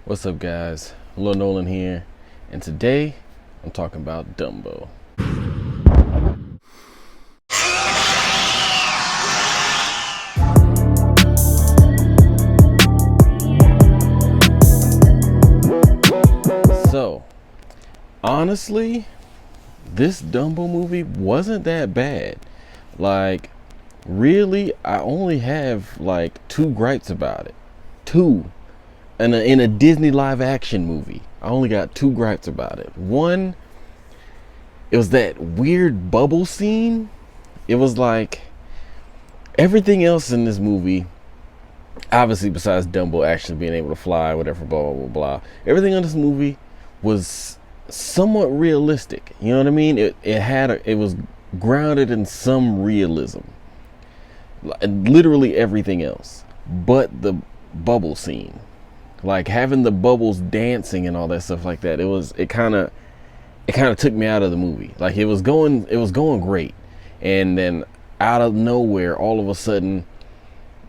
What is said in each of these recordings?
What's up, guys? Lil Nolan here, and today I'm talking about Dumbo. So, honestly, this Dumbo movie wasn't that bad. Like, really, I only have like two gripes about it. Two. In a Disney live action movie, I only got two gripes about it. One, it was that weird bubble scene. It was like everything else in this movie, obviously besides Dumbo actually being able to fly, whatever, blah blah blah blah. Everything in this movie was somewhat realistic. You know what I mean? It was grounded in some realism. Literally everything else, but the bubble scene, like having the bubbles dancing and all that stuff like that. It kind of took me out of the movie. Like it was going great, and then out of nowhere, all of a sudden,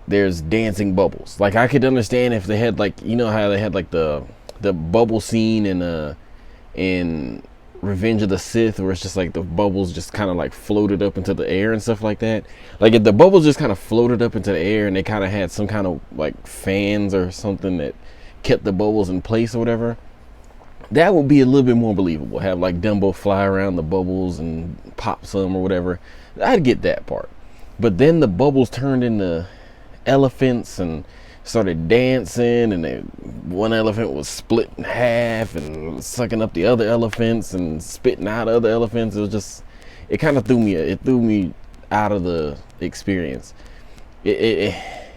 there's dancing bubbles. Like I could understand if they had, like, you know how they had like the bubble scene in Revenge of the Sith, where it's just like the bubbles just kind of like floated up into the air and stuff like that. Like if the bubbles just kind of floated up into the air and they kind of had some kind of like fans or something that kept the bubbles in place or whatever, that would be a little bit more believable. Have like Dumbo fly around the bubbles and pop some or whatever. I'd get that part. But then the bubbles turned into elephants and started dancing, and one elephant was split in half and sucking up the other elephants and spitting out other elephants. It kind of threw me out of the experience.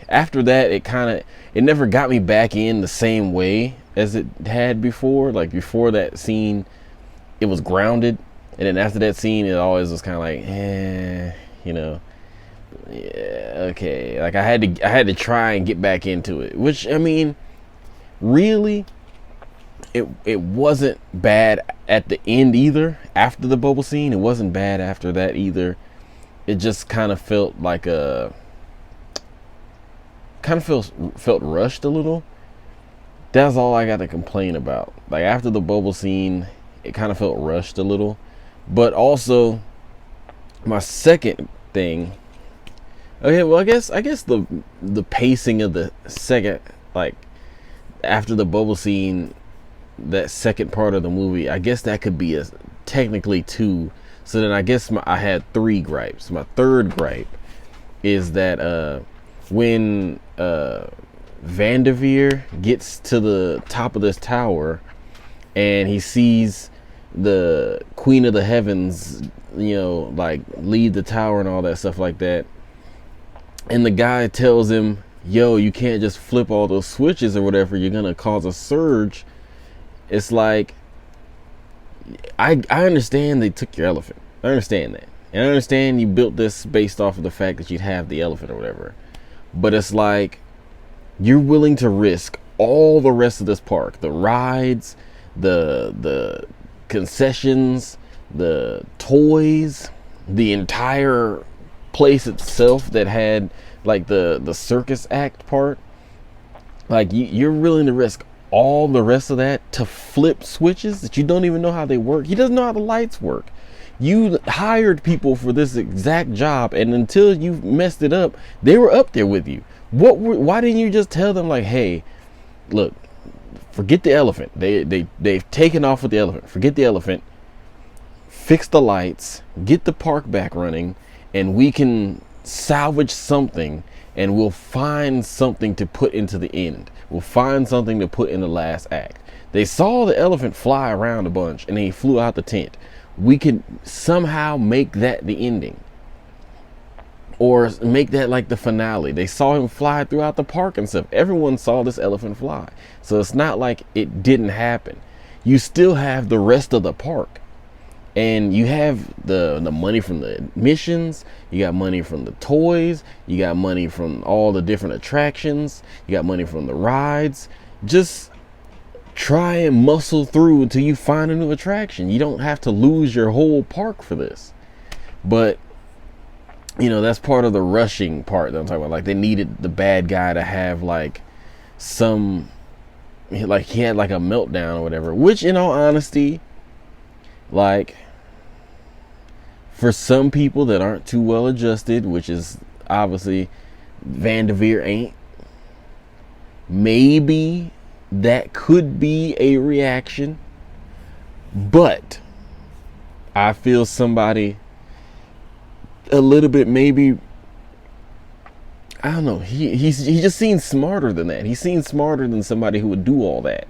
After that, it never got me back in the same way as it had before. Like before that scene, it was grounded, and then after that scene, it always was kind of like, you know. Yeah, okay. Like I had to try and get back into it, which, I mean, really, it wasn't bad at the end either. After the bubble scene, it wasn't bad after that either. It just kind of felt like felt rushed a little. That's all I got to complain about. Like after the bubble scene, it kind of felt rushed a little. But also, my second thing. Okay, well, I guess the pacing of the second, like after the bubble scene, that second part of the movie, I guess that could be technically two. So then I guess I had three gripes. My third gripe is that when Vanderveer gets to the top of this tower and he sees the Queen of the Heavens, like leave the tower and all that stuff like that. And the guy tells him, yo, you can't just flip all those switches or whatever. You're going to cause a surge. It's like, I understand they took your elephant. I understand that. And I understand you built this based off of the fact that you'd have the elephant or whatever. But it's like, you're willing to risk all the rest of this park. The rides, the concessions, the toys, the entire place itself that had like the circus act part. Like you're willing to risk all the rest of that to flip switches that you don't even know how they work. He doesn't know how the lights work. You hired people for this exact job, and until you messed it up, they were up there with you. Why didn't you just tell them, like, hey, look, forget the elephant. They've taken off with the elephant. Forget the elephant. Fix the lights, get the park back running, and we can salvage something, and we'll find something to put into the end. We'll find something to put in the last act. They saw the elephant fly around a bunch and he flew out the tent. We could somehow make that the ending, or make that like the finale. They saw him fly throughout the park and stuff. Everyone saw this elephant fly, so it's not like it didn't happen. You still have the rest of the park. And you have the money from the admissions, you got money from the toys, you got money from all the different attractions, you got money from the rides. Just try and muscle through until you find a new attraction. You don't have to lose your whole park for this. But, that's part of the rushing part that I'm talking about. Like they needed the bad guy to have like some like he had like a meltdown or whatever, which in all honesty, like for some people that aren't too well adjusted, which is obviously Vanderveer ain't, maybe that could be a reaction. But I feel somebody a little bit, maybe, I don't know, he just seems smarter than that. He seems smarter than somebody who would do all that.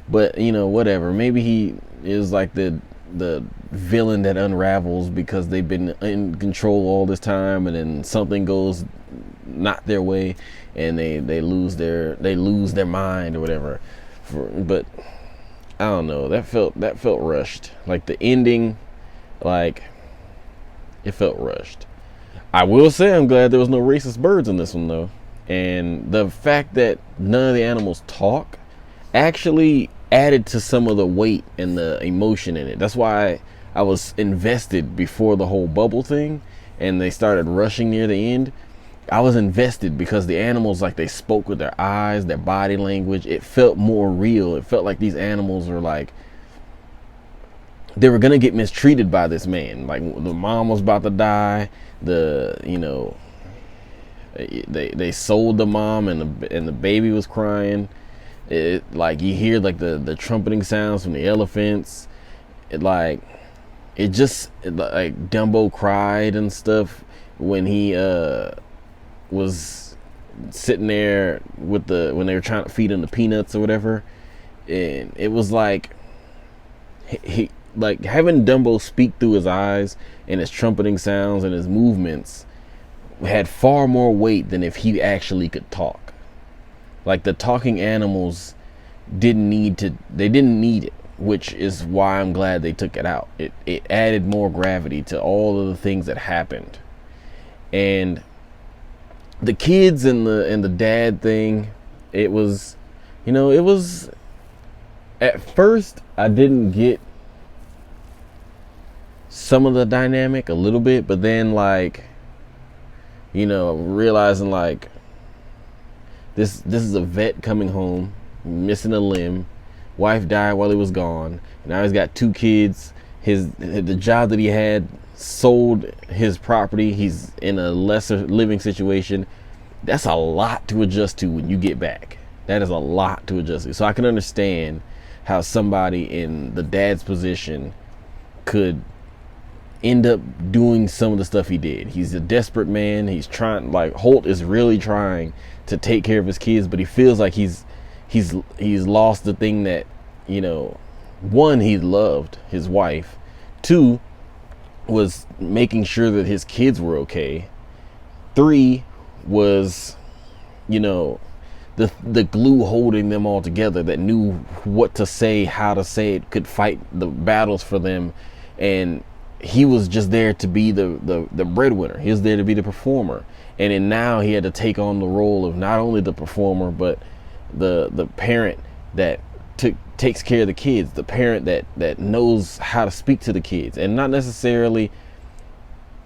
But you know, whatever, maybe he is like the villain that unravels because they've been in control all this time, and then something goes not their way and they lose their mind or whatever. But I don't know, that felt rushed. Like the ending, like it felt rushed. I will say I'm glad there was no racist birds in this one though. And the fact that none of the animals talk actually added to some of the weight and the emotion in it. That's why I was invested before the whole bubble thing and they started rushing near the end. I was invested because the animals, like, they spoke with their eyes, their body language. It felt more real. It felt like these animals were like, they were gonna get mistreated by this man. Like the mom was about to die. They sold the mom and the baby was crying. Like you hear like the trumpeting sounds from the elephants. Like Dumbo cried and stuff when he was sitting there when they were trying to feed him the peanuts or whatever. And it was like he like having Dumbo speak through his eyes and his trumpeting sounds and his movements had far more weight than if he actually could talk. Like the talking animals didn't need it, which is why I'm glad they took it out. It added more gravity to all of the things that happened. And the kids and the dad thing, it was at first I didn't get some of the dynamic a little bit, but then like, realizing like this is a vet coming home, missing a limb, wife died while he was gone, and now he's got 2 kids. The job that he had sold his property. He's in a lesser living situation. That's a lot to adjust to when you get back. That is a lot to adjust to. So I can understand how somebody in the dad's position could end up doing some of the stuff he did. He's a desperate man. He's trying, like Holt is really trying to take care of his kids, but he feels like he's lost the thing that, one, he loved his wife. 2, was making sure that his kids were okay. 3 was, the glue holding them all together, that knew what to say, how to say it, could fight the battles for them. And he was just there to be the breadwinner. He was there to be the performer. And then now he had to take on the role of not only the performer, but the parent that takes care of the kids, the parent that knows how to speak to the kids, and not necessarily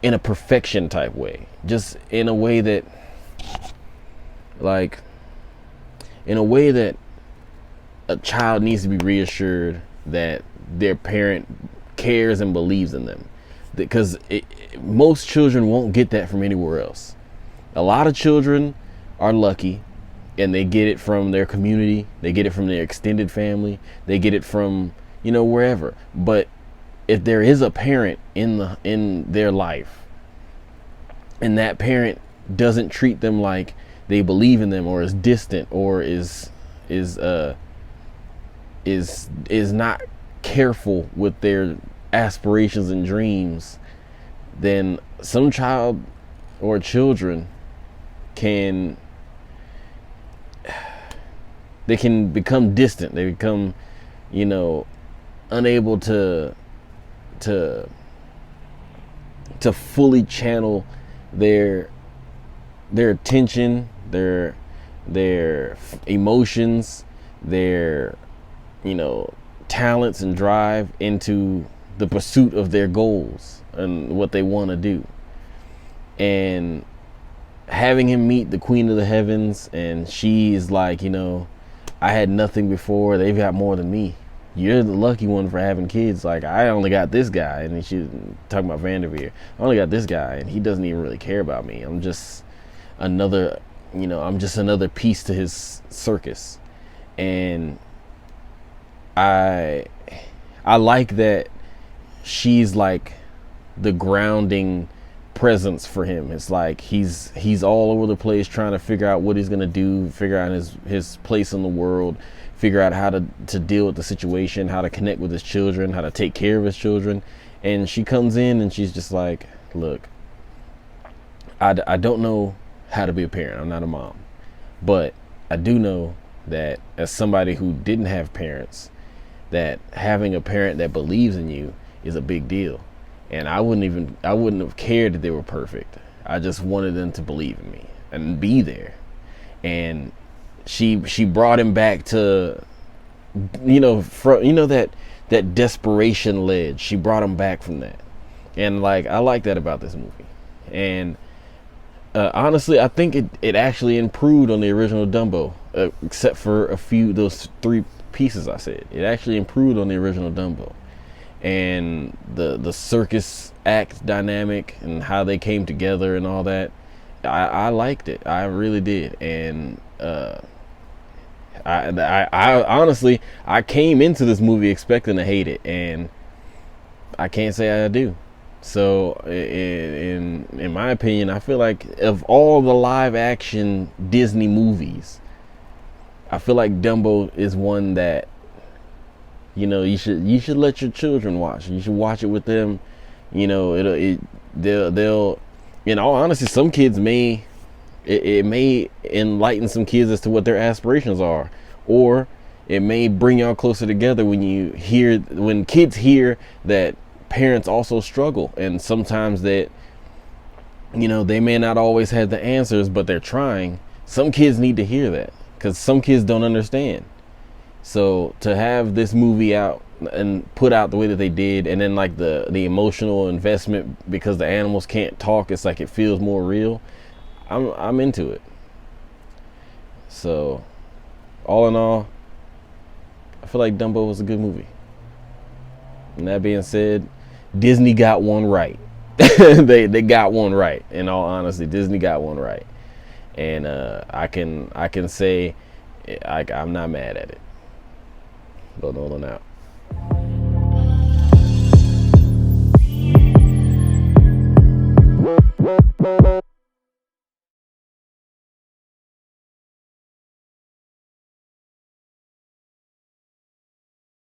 in a perfection type way, just in a way that a child needs to be reassured that their parent cares and believes in them, because most children won't get that from anywhere else. A lot of children are lucky and they get it from their community, they get it from their extended family, they get it from wherever. But if there is a parent in their life and that parent doesn't treat them like they believe in them, or is distant, or is not careful with their aspirations and dreams, then some child or children can become distant. They become, unable to fully channel their attention, their emotions, their talents and drive into the pursuit of their goals and what they want to do. And having him meet the Queen of the Heavens, and she's like, I had nothing before. They've got more than me. You're the lucky one for having kids. Like, I only got this guy, and she's talking about Vanderveer. I only got this guy, and he doesn't even really care about me. I'm just another, I'm just another piece to his circus. And I like that she's like the grounding presence for him. It's like he's all over the place trying to figure out what he's gonna do, figure out his place in the world, figure out how to deal with the situation, how to connect with his children, how to take care of his children. And she comes in and she's just like, look, I don't know how to be a parent. I'm not a mom, but I do know that as somebody who didn't have parents, that having a parent that believes in you is a big deal. And I wouldn't have cared that they were perfect. I just wanted them to believe in me and be there. And she brought him back to, that desperation ledge. She brought him back from that. And like, I like that about this movie. And honestly, I think it actually improved on the original Dumbo, except for those 3 pieces I said. It actually improved on the original Dumbo. And the circus act dynamic and how they came together and all that, I liked it. I really did. And I honestly, I came into this movie expecting to hate it, and I can't say I do. So in my opinion, I feel like of all the live action Disney movies, I feel like Dumbo is one that, you should let your children watch. You should watch it with them. They'll in all honesty, some kids it may enlighten some kids as to what their aspirations are, or it may bring y'all closer together when kids hear that parents also struggle, and sometimes that they may not always have the answers, but they're trying. Some kids need to hear that, because some kids don't understand. So to have this movie out and put out the way that they did, and then like the emotional investment because the animals can't talk, it's like it feels more real. I'm into it. So all in all, I feel like Dumbo was a good movie. And that being said, Disney got one right. they got one right. In all honesty, Disney got one right. And I can say I'm not mad at it. Go Nollan Out.